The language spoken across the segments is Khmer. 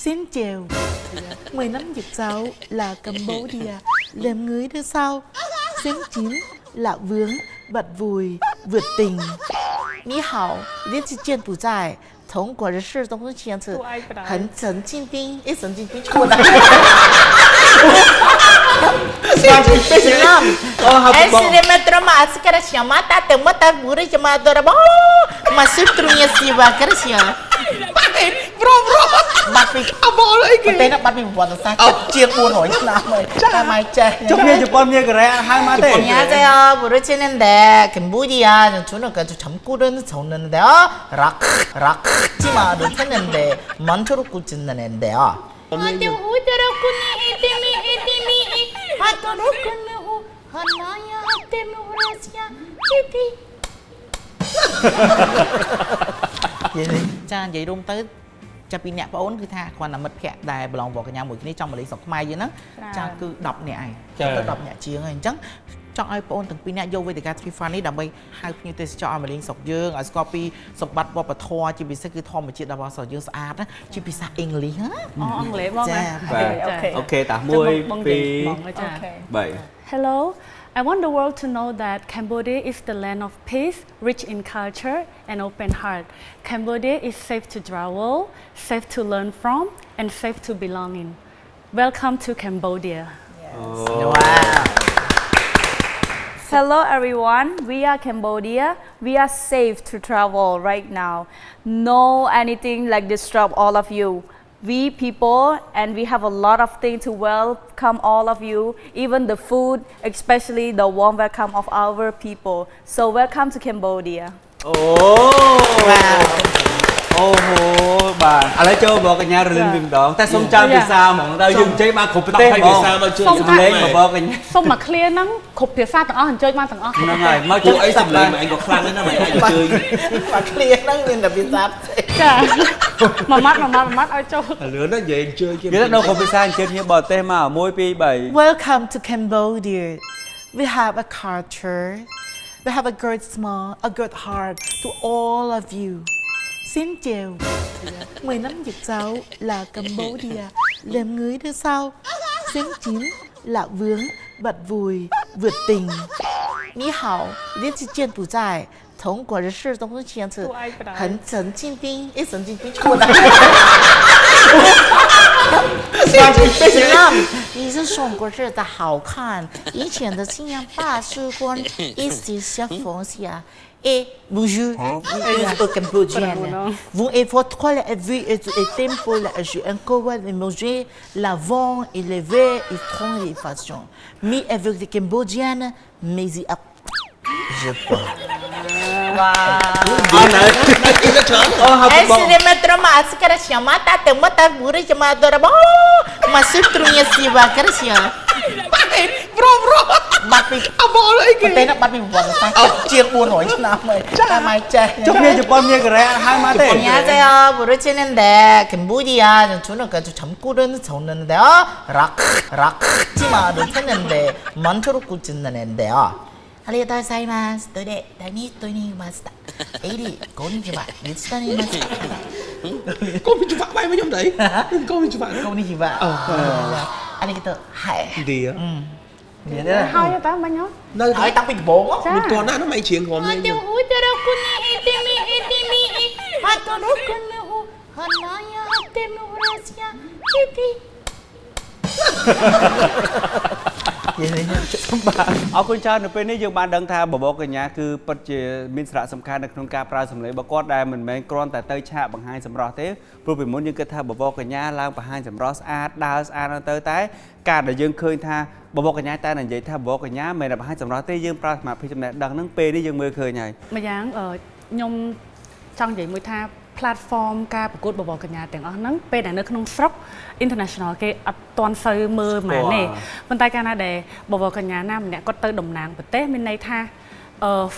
Xin chào. 10 năm Nhật giáo là Cambodia. Làm người đưa sau. Xin chín là vướng, bật vùi, vượt tình. 你好，连起柬埔寨，从国人事东东签字，很神经病，一神经病出来。Esse mas cara chama tá tem mata bura chama dora bo mas sutrunya siwa cara sia bro bắt bị abo lại kì tên nó bắt bị buồn sao chiên buồn hỏi nào rồi ta mai chơi chụp như cái này hai má thế 안녕하세요 부르치는데 캄보디아 저는 그 잠꼬는 줬는데요 락 찌마를 했는데 만초로 꽂는데요 아주 우드럽군이 에티미 하도록군이 하나야 때문에 오라시야 치티 cha vậy luôn tới cha pin nè ổn cứ tha còn là mật phẹ đài lòng vào cái nhà mũi cái trong mà lấy sọc mai vậy nó cha cứ đọc nè ai tôi đọc nhẹ chiếng này chắc cho ai ổn từng pin nè vô với cái fan ấy đầm bay hai như tôi cho mà lấy sọc dương ở copy sọc bắt vào bật thoa chỉ bị sẽ cứ thoa một chiếc đào vào sọc dương sạch á chỉ bị sa English á ăn lễ bông ok tạ môi pi 7 Hello, I want the world to know that Cambodia is the land of peace, rich in culture and open heart. Cambodia is safe to travel, safe to learn from, and safe to belong in. Welcome to Cambodia. Yes. Wow. Hello everyone, we are Cambodia. We are safe to travel right now. No anything like disturb all of you. We people and we have a lot of things to welcome all of you, even the food, especially the warm welcome of our people. So welcome to Cambodia. Wow. អូហូបាទឥឡូវចូលមកកញ្ញារលឹងវិញម្ដងតែសុំចាំភាសាហ្មងដល់យើងចេះបានគ្រប់ប្រទេសហ្មងសំឡេងមកកញ្ញាសុំមកឃ្លាហ្នឹងគ្រប់ភាសាទាំងអស់អញ្ជើញបានទាំងអស់ហ្នឹងហើយមកជួយអីសំឡេងមកឯងក៏ខ្លាំងណាស់ណាមកអញ្ជើញមកឃ្លាហ្នឹងមានតែភាសាចាមួយម៉ាត់ឲ្យចូលលឿនណាស់និយាយអញ្ជើញគេដល់គ្រប់ភាសាអញ្ជើញគ្នាបរទេសមក1 2 3 Welcome to Cambodia. We have a culture. We have a good smile, a good heart to all of you. Xin chào. 10 năm Nhật giáo là Cambodia. Làm người đưa sau. Xin chín là vướng, bật vùi, vượt tình. 你好，连起柬埔寨，从国人事东东签字，很神经病，一神经病出来。你是中国人的好看，以前的新疆大使馆一直相逢下。Et bonjour, au Cambodgien. Vous et votre vie et tempo là, je encore manger l'avant et le verre et prendre les façons. Mais avec les Cambodgiennes, mais je peux. Esse metro mas cara chama tá tem mata bura chama dora bo mas sutrunya siwa cara sia bro bắt bị abo lại kì tên nó bắt bị buồn sao chiên buồn hỏi nào rồi ta mai chơi chụp như cái này hai má thế 안녕하세요 부르치는데 캄보디아 저는 그 잠꼬는 줬는데요 락 찌마를 했는데 만초로 꽂는데요 안녕하세요. tôi 마스터. 에리, konnichiwa. 미츠다니마스. konnichiwa mày mới giống đấy. konnichiwa. Arigato. Hai. Đi á. Vậy đó. Hai cho tao bao nhiêu? Nơi hỏi tao bị bốn á. một con nó mày chuyện còn này.អរគុណច្រើននៅពេលនេះយើងបានដឹងថាបបកញ្ញាគឺពិតជាមានសារៈសំខាន់នៅក្នុងការប្រើសម្លេងរបស់គាត់ដែលមិនមែនគ្រាន់តែទៅឆាកបង្ហាញសម្រស់ទេព្រោះពីមុនយើងគិតថាបបកញ្ញាឡើងបង្ហាញសម្រស់ស្អាតដើរស្អាតទៅតែការដែលយើងឃើញថាបបកញ្ញាតែនិយាយថាបបកញ្ញាមិនមែនបង្ហាញសម្រស់ទេយើងប្រើសមត្ថភាពចំណេះដឹងហ្នឹងពេលនេះយើងមើលឃើញហើយម្យ៉ាងខ្ញុំចង់និយាយមួយថា platform ការប្រកួតបបរកញ្ញាទាំងអស់ហ្នឹងពេលដែលនៅក្នុងស្រុក international គេអត់ទាន់សូវមើលហ្មងទេប៉ុន្តែកាលណាដែលបបរកញ្ញាណាម្នាក់គាត់ទៅតំណាងប្រទេសមានន័យថា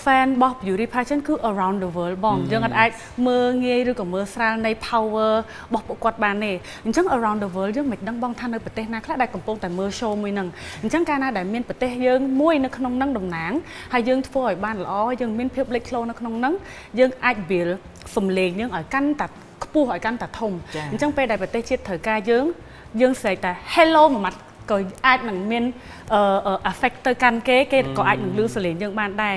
fan របស់ beauty pageant គឺ around the world បងយើងអត់អាចមើលងាយឬក៏មើលស្រាលនៃ power របស់ពួកគាត់បានទេអញ្ចឹង around the world យើងមិនដឹងបងថានៅប្រទេសណាខ្លះដែលកំពុងតែមើល show មួយហ្នឹងអញ្ចឹងកាលណាដែលមានប្រទេសយើងមួយនៅក្នុងហ្នឹងតំណាងហើយយើងធ្វើឲ្យបានល្អយើងមានភាពលេចធ្លោនៅក្នុងហ្នឹងយើងអាច build សំឡេងយើងឲ្យកាន់តែ ខ្ពស់ឲ្យកាន់តែធំអញ្ចឹងពេលដែលប្រទេសជាតិត្រូវការយើងស្រែកតែ hello មួយម៉ាត់ក៏អាចនឹងមានaffect ទៅកាន់គេក៏អាចនឹងលឺសលេងយើងបានដែរ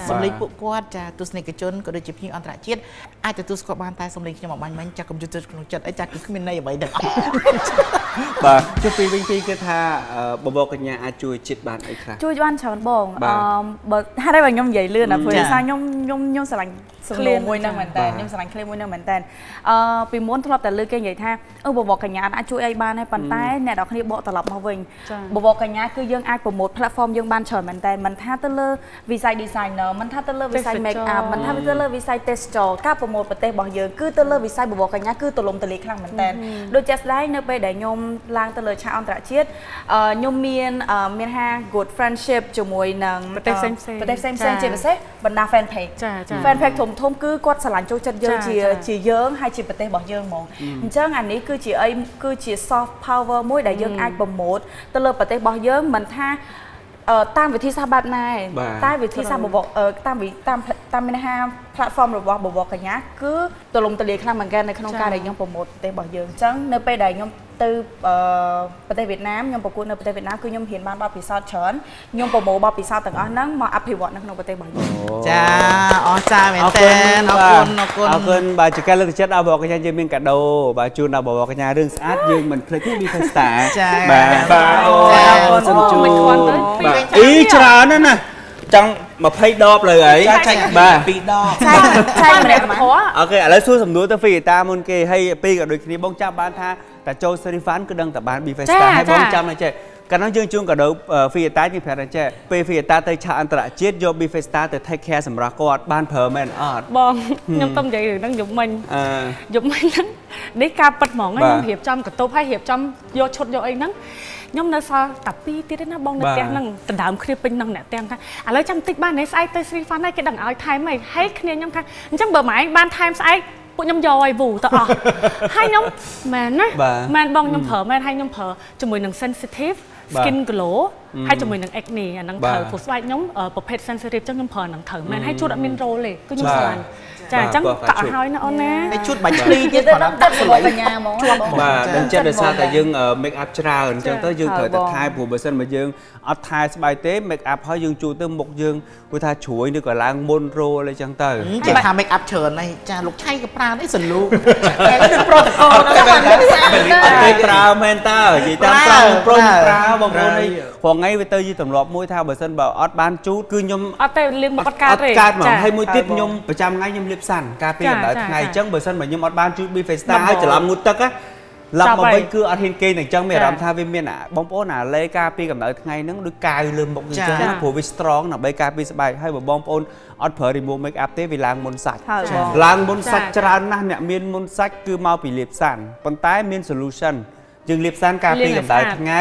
សំឡេងពួកគាត់ចាទស្សនិកជនក៏ដូចជាភ្ញៀវអន្តរជាតិអាចទទួលស្គាល់បានតែសំឡេងខ្ញុំអបាញ់មិញចាកុំយល់ចិត្តក្នុងចិត្តអីចាគឺគ្មានន័យអ្វីទាំងអស់ បាទជុំពីវិញពីគឺថាបបរកញ្ញាអាចជួយចិត្តបានអីខ្លះ ជួយបានច្រើនបងបើហេតុអីបើខ្ញុំនិយាយលឿនណាព្រោះថាខ្ញុំស្រឡាញ់សំឡេងមួយហ្នឹងមែនតើខ្ញុំស្រឡាញ់ឃ្លាមួយហ្នឹងមែនតើពីមុនធ្លាប់តែលើកគេនិយាយថាបបរកញ្ញាអាចជួយអីបានដែរប៉ុន្តែអ្នកនរគ្នាបកត្រឡប់មកវិញបបរកញ្ញាគឺយើងអាចប្រម៉ូទ platform យើងបានច្រើនមែនតើមិនថាទៅលើវិស័យ designer មិនថាទៅលើវិស័យ make up មិនថាទៅលើវិស័យ textile ការប្រម៉ូទប្រទេសរបស់យើងគឺទៅលើវិស័យបបរកញ្ញាគឺទូលំទូលាយខ្លាំងមែនតើដូចជាស្ដែងនៅពេលដែលខ្ញុំឡើងទៅលើឆាកអន្តរជាតិខ្ញុំមានហា good friendship ជាមួយនឹងប្រទេសផ្សេងជាពិសេសបណ្ដា fan page fan page ធំគឺគាត់ស្រឡាញ់ចូលចិត្តយើងជាយើងហើយជាប្រទេសរបស់យើងហ្មងអញ្ចឹងអានេះគឺជា soft power មួយដែលយើងអាចប្រម៉ូទទៅលើប្រទេសរបស់យើងមិនថាតាមវិធីសាស្ត្របែបណាតែវិធីសាស្ត្រតាមមានថា platform របស់បបរកញ្ញាគឺទូលំទូលាយខ្លាំងមែនទែននៅក្នុងការដែលខ្ញុំប្រម៉ូទប្រទេសរបស់យើងអញ្ចឹងនៅពេលដែលខ្ញុំទៅប្រទេសវៀតណាមខ្ញុំប្រកួតនៅប្រទេសវៀតណាមគឺខ្ញុំហ៊ានបានបទពិសោធន៍ច្រើនខ្ញុំប្រមូលបទពិសោធន៍ទាំងអស់ហ្នឹងមកអភិវឌ្ឍនៅក្នុងប្រទេសរបស់យើងចាអរចាមែនតើអរគុណបាទជាការលើកទឹកចិត្តដល់បបរកញ្ញាយើងមានកាដូបាទជូនដល់បបរកញ្ញារឿងស្អាតយើងមិនភ្លេចទេ Bifesta បាទអូអរគុណសូមជូនអីច្រើនណាស់ចង់20ដបលើអីបាទ2ដបឆែកម្នាក់ធေါ်អូខេឥឡូវសួរសំណួរទៅ Bifesta មុនគេហើយពីក៏ដូចគ្នាបងចាប់បានថាតាចូល Serifan គឺដឹងតែបាន Bifesta ហើយបងចាំតែចេះកាលនោះយើងជូនកាដូ Bifesta យើងប្រាប់តែចេះពេល Bifesta ទៅឆាកអន្តរជាតិយក Bifesta ទៅ take care សម្រាប់គាត់បានប្រើមែនអត់បងខ្ញុំទៅនិយាយរឿងហ្នឹងយប់មិញហ្នឹងនេះការពិតហ្មងខ្ញុំរៀបចំកន្ទប់ហើយរៀបចំយកឈុតយកអីហ្នឹងខ្ញុំនៅសល់តែ2ទៀតទេណាបងនៅផ្ទះហ្នឹងដណ្ដើមគ្នាពេញហ្នឹងអ្នកទាំងថាឥឡូវចាំតិចបាននេះស្អែកទៅ Serifan ហើយគេដឹងឲ្យថែមអីហើយគ្នាខ្ញុំថាអញ្ចឹងបើម៉ែឯងបានថែមស្អែកពួកខ្ញុំយកឲ្យវូទៅអស់ហើយខ្ញុំមែនណាមែនបងខ្ញុំប្រើមែនហើយខ្ញុំប្រើជាមួយនឹង sensitive skin glow ហើយជាមួយនឹង acne អាហ្នឹងត្រូវព្រោះស្បែកខ្ញុំប្រភេទ sensitive ចឹងខ្ញុំប្រើហ្នឹងត្រូវមែនហើយជួតអត់មាន role ទេគឺខ្ញុំស្រឡាញ់ចាអញ្ចឹងកក់ឲ្យហើយណាអូនណាជួតបាច់ភ្លីទៀតទៅដល់ទឹកសម្រាប់បញ្ញាហ្មងបាទដឹងចិត្តដោយសារតែយើង make up ច្រើនអញ្ចឹងទៅយើងត្រូវតែថែព្រោះបើសិនមកយើងអត់ថែស្បែកទេ make up ហើយយើងជួទៅមុខយើងគឺថាជ្រួយឬក៏ឡើងមុន role អីចឹងទៅចេះថា make up ច្រើនហើយចាលោកឆៃក៏ប្រើនេះសន្លូកតែដូច protocol ហ្នឹងអត់ទេប្រើមែនតើនិយាយតាមត្រង់ប្រុសប្រើបងប្អូននេះព្រោះថ្ងៃវាទៅជាទម្លាប់មួយថាបើសិនបើអត់បានជូតគឺខ្ញុំអត់ទេលាងមកអត់កើតទេកើតហ្មងហើយមួយទៀតខ្ញុំប្រចាំថ្ងៃខ្ញុំលាបសាន់ការពារកម្ដៅថ្ងៃអញ្ចឹងបើសិនបើខ្ញុំអត់បានជូត Bifesta ហើយច្រឡំងូតទឹកណាឡប់មកវិញគឺអត់ហ៊ានគេអញ្ចឹងមានអារម្មណ៍ថាវាមានបងប្អូនអាលេការពារកម្ដៅថ្ងៃហ្នឹងដូចកាវលើមុខអញ្ចឹងព្រោះវា strong ដើម្បីការពារស្បែកហើយបើបងប្អូនអត់ប្រើ remove make up ទេវាឡើងមុនសាច់ឡើងមុនសាច់ច្រើនណាស់អ្នកមានមុនសាច់គឺមកពីលាបសាន់ប៉ុន្តែមាន solution យើងលាបសាន់ការពារកម្ដៅថ្ងៃ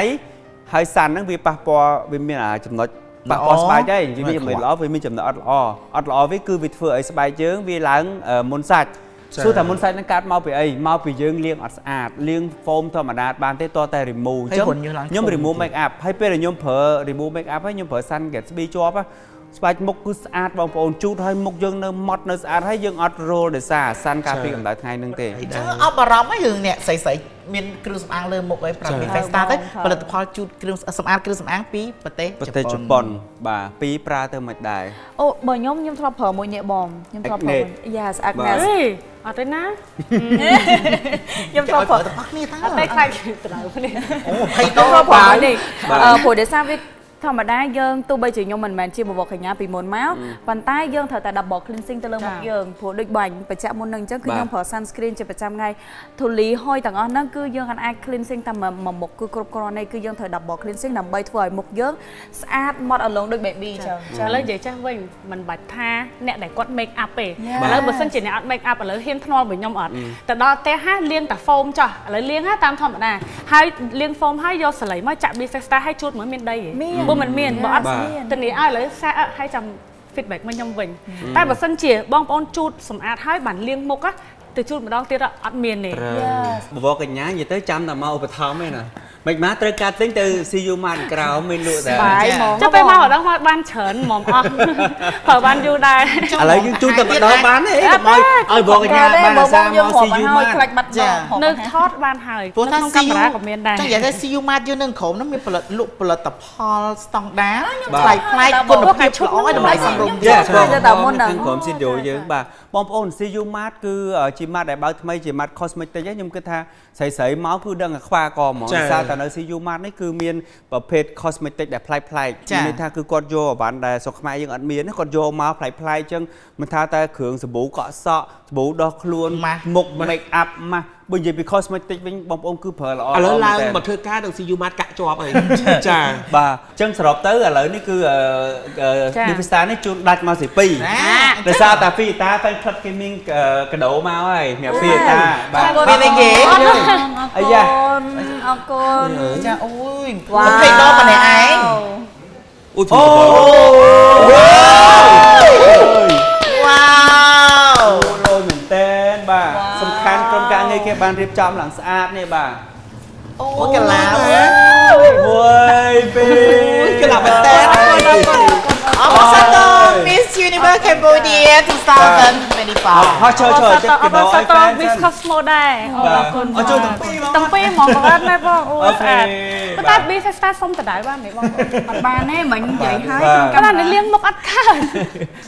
ហើយសាន់ហ្នឹងវាប៉ះពាល់វាមានចំណុចប៉ះពាល់ស្បែកដែរវាមានចំណុចល្អវាមានចំណុចអត់ល្អវាគឺវាធ្វើឲ្យស្បែកយើងវាឡើងមុនសាច់សួរថាមុនសាច់នឹងកាត់មកពីអីមកពីយើងលាងអត់ស្អាតលាង foam ធម្មតាបានទេតតែ remove អញ្ចឹងខ្ញុំ remove make up ហើយពេលដែលខ្ញុំប្រើ remove make up ហើយខ្ញុំប្រើ sun Gatsby ជាប់ស្បែកមុខគឺស្អាតបងប្អូនជូតហើយមុខយើងនៅម៉ត់នៅស្អាតហើយយើងអត់រោលដោយសារសាន់ការពារកម្ដៅថ្ងៃនឹងទេអញ្ចឹងអបអារម្មណ៍ហ្នឹងរឿងអ្នកស្រីមានគ្រឿងសម្អាងលើមុខឲ្យប្រាប់ Bifesta ទៅផលិតផលជូតគ្រឿងសម្អាងពីប្រទេសជប៉ុនបាទពីប្រើទៅមិនដែរអូបើខ្ញុំធ្លាប់ប្រើមួយនេះបងខ្ញុំធ្លាប់ប្រើ Yes Agnes អត់ទេណាខ្ញុំធ្លាប់ប្រើទៅគ្នាតាអត់ទេខ្លាចត្រូវគ្នាអូ20ដុល្លារបាទនេះព្រោះដោយសារវាធម្មតាយើងទោះបីជាខ្ញុំមិនមែនជាបវរកញ្ញាពីមុនមកប៉ុន្តែយើងត្រូវតែ double cleansing ទៅលើមុខយើងព្រោះដូចបាញ់បច្ចៈមុននឹងអញ្ចឹងគឺខ្ញុំប្រើ sunscreen ជាប្រចាំថ្ងៃធូលីហុយទាំងអស់ហ្នឹងគឺយើងអាច cleansing តែមួយមុខគឺគ្រប់គ្រាន់ទេគឺយើងត្រូវ double cleansing ដើម្បីធ្វើឲ្យមុខយើងស្អាតម៉ត់អលងដូច baby អញ្ចឹងឥឡូវនិយាយចាស់វិញមិនបាច់ថាអ្នកដែលគាត់ make up ទេឥឡូវបើសិនជាអ្នកអត់ make up ឥឡូវហ៊ានថ្នល់មួយខ្ញុំអត់ទៅដល់ផ្ទះហាលាងតែ foam ចោះឥឡូវលាងតាមធម្មតាហើយលាង foam ហើយយកសលៃមកចាក់ Bifesta ហើយជូតមើលមានដីទេបើមិនមានបើអត់ទៅនេះឲ្យឥឡូវសាហើយចាំ feedback មកខ្ញុំវិញតែបើសិនជាបងប្អូនជូតសម្អាតហើយបានលាងមុខទៅជូតម្ដងទៀតអត់មានទេបវរកញ្ញានិយាយទៅចាំតែមកឧបត្ថម្ភទេណា mình má tới cá tính từ siêu mát cào mình lụa đấy បាយហ្មង ចុះពេលមកដល់មកបានច្រើនហ្មងអស់ប្រើបានយូរដែរ ឥឡូវយើងជូនតែម្ដងបានទេកុំឲ្យបងកញ្ញាបានអាសាមកស៊ីយូម៉ាត ខ្លាច់បាត់បង់ នៅថតបានហើយ ព្រោះថា ក្នុងកាមេរ៉ាក៏មានដែរ ចឹងនិយាយថា CU Mart យើងនៅក្រុមនោះមានលក់ផលិតផលស្តង់ដារ បាទ ថ្លៃគុណភាពល្អឲ្យតម្លៃសមរម្យ ចា ឃើញតែមុនហ្នឹង ក្រុមស៊ីឌីអូយើងបាទបងប្អូន CU Mart គឺជា Mart ដែលបើកថ្មីជា Mart Cosmetic ខ្ញុំគិតថាស្រីៗមកគឺដឹងតែខ្វាកហ្មងសារតែនៅ CU Mart នេះគឺមានប្រភេទ cosmetic ដែលប្លែកៗមានន័យថាគឺគាត់យកអវ៉ាន់ដែលស្រុកខ្មែរយើងអត់មានគាត់យកមកប្លែកៗអញ្ចឹងមិនថាតែគ្រឿងសាប៊ូកក់សក់សាប៊ូដោះខ្លួនមុខ make up ម៉ាស់បើនិយាយពី cosmetic វិញបងប្អូនគឺប្រើល្អ ឥឡូវឡើងមកធ្វើការនឹង CU Mart កាក់ជាប់ហើយចា បាទអញ្ចឹងសរុបទៅឥឡូវនេះគឺ Divista នេះជួនដាច់មកស្រី2ដោយសារតែ Vita fan club gaming កដោមកហើយអ្នក Vita បាទ មានអីគេ អាយ៉ា អរគុណ ចាអូយ វ៉ាវ ពេកដល់ប៉ុណ្ណេះឯង អូយ អូ វ៉ាវ លោមែនតើបាទសំខាន់ក្រុមការងារគេបានរៀបចំឡើងស្អាតនេះបាទ អូកាឡា 1 2 កន្លះមែនតើ អបអរសាទរ Miss Universe Cambodia 2025 ហោះចូលចិត្ត អ ក ប ដោ អរសា ឲ្យ ទរ fan Miss Cosmo ដែរអរគុណ អរចូលទាំងពីរហ្មង ទាំងពីរហ្មងបងអត់ណាបងអូ អូខេ ស្អាត បាទ តែ Big Festa សុំតដៅបានទេបង អត់បានទេមិញនិយាយហើយ កាលណានេះលៀងមុខអត់ខាន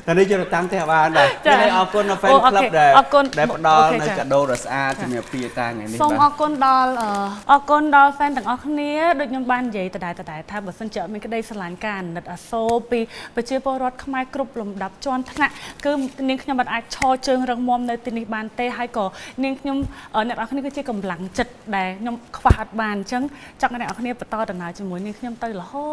តែនេះចូលតាំងផ្ទះបានដែរ ចា៎ នេះអរគុណដល់ fan អូ club អូខេ ដែល អរគុណ ដែលផ្ដល់ អូខេ នៅ ចា៎ កាដូដ៏ស្អាតជំរាបពីតាថ្ងៃនេះ សូម បាទ អរគុណដល់ fan ទាំងអស់គ្នាដូចខ្ញុំបាននិយាយដដែលថាបើសិនជាអត់មានក្តីស្រឡាញ់ការអាណិតអាសូរពីប្រជាពលរដ្ឋខ្មែរគ្រប់លំដាប់ជាន់ថ្នាក់គឺនាងខ្ញុំមិនអាចឈរជើងរឹងមាំនៅទីនេះបានទេហើយក៏នាងខ្ញុំអ្នកនរគ្នាគឺជាកម្លាំងចិត្តដែលខ្ញុំខ្វះអត់បានអញ្ចឹងចង់ឲ្យអ្នកនរគ្នាបន្តដំណើរជាមួយនាងខ្ញុំទៅរហូ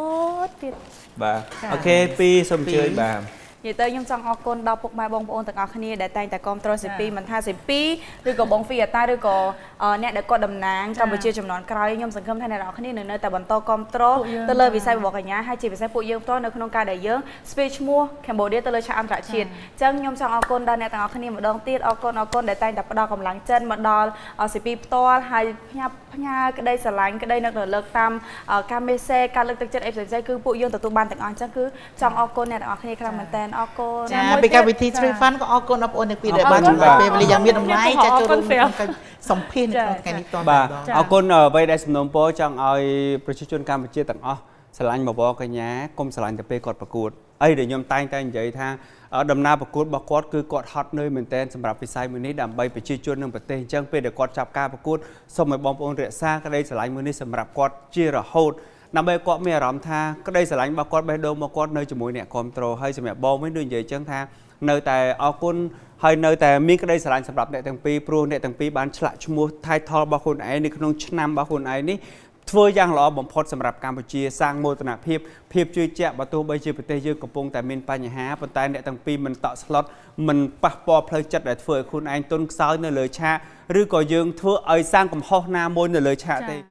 តទៀត បាទ ចា៎ អូខេពីរសូមអញ្ជើញបាទ និយាយទៅខ្ញុំចង់អរគុណដល់ពុកម៉ែបងប្អូនទាំងអស់គ្នាដែលតែងតែគាំទ្រសេពីមិនថាសេពីឬក៏បងហ្វីអាតាឬក៏អ្នកដែលគាត់តំណាងកម្ពុជាចំនួនក្រោយខ្ញុំសង្ឃឹមថាអ្នកនរគ្នានៅតែបន្តគាំទ្រទៅលើវិស័យបបរកញ្ញាហើយជាពិសេសពួកយើងផ្ទាល់នៅក្នុងការដែលយើង speech ឈ្មោះ Cambodia ទៅលើឆាកអន្តរជាតិអញ្ចឹងខ្ញុំចង់អរគុណដល់អ្នកទាំងអស់គ្នាម្ដងទៀតអរគុណដែលតែងតែផ្ដល់កម្លាំងចិត្តមកដល់សេពីផ្ទាល់ហើយផ្ញើក្តីស្រឡាញ់ក្តីនឹកលើកតាមការមេសេការលើកទឹកចិត្តអីផ្សេងៗគឺពួកយើងទទួលបានទាំងអស់អញ្ចឹងគឺចង់អរគុណអ្នកទាំងអស់គ្នាខ្លាំងមែនតើអរគុណ ចាពីកម្មវិធី Tree Fun ក៏អរគុណបងប្អូនទាំងពីរដែលបានចំណាយពេលវេលាយ៉ាងមានតម្លៃចាចូលរួមក្នុងការសម្ភាសន៍នៅក្នុងថ្ងៃនេះត បាទអរគុណអ្វីដែលសំណូមពរចង់ឲ្យប្រជាជនកម្ពុជាទាំងអស់ស្រឡាញ់បបរកញ្ញាកុំស្រឡាញ់តែពេលគាត់ប្រកួតអីដែលខ្ញុំតែងតែនិយាយថាដំណើរប្រកួតរបស់គាត់គឺគាត់ហត់នឿយមែនទែនសម្រាប់វិស័យមួយនេះដើម្បីប្រជាជននិងប្រទេសអញ្ចឹងពេលដែលគាត់ចាប់ការប្រកួតសូមឲ្យបងប្អូនរក្សាក្តីស្រឡាញ់មួយនេះសម្រាប់គាត់ជារហូតដើម្បីគាត់មានអារម្មណ៍ថាក្តីស្រឡាញ់របស់គាត់បេះដូងរបស់គាត់នៅជាមួយអ្នកគ្រប់គ្រងហើយសម្រាប់បងវិញដូចនិយាយអញ្ចឹងថានៅតែអរគុណហើយនៅតែមានក្តីស្រឡាញ់សម្រាប់អ្នកទាំងពីរព្រោះអ្នកទាំងពីរបានឆ្លាក់ឈ្មោះ title របស់ខ្លួនឯងនៅក្នុងឆ្នាំរបស់ខ្លួនឯងនេះធ្វើយ៉ាងល្អបំផុតសម្រាប់កម្ពុជាសាងមោទនភាពជឿជាក់បើទោះបីជាប្រទេសយើងកំពុងតែមានបញ្ហាប៉ុន្តែអ្នកទាំងពីរមិនតក់ស្លុតមិនប៉ះពាល់ផ្លូវចិត្តដែលធ្វើឲ្យខ្លួនឯងទន់ខ្សោយនៅលើឆាកឬក៏យើងធ្វើឲ្យសាងកំហុសណាមួយនៅលើឆាកទេ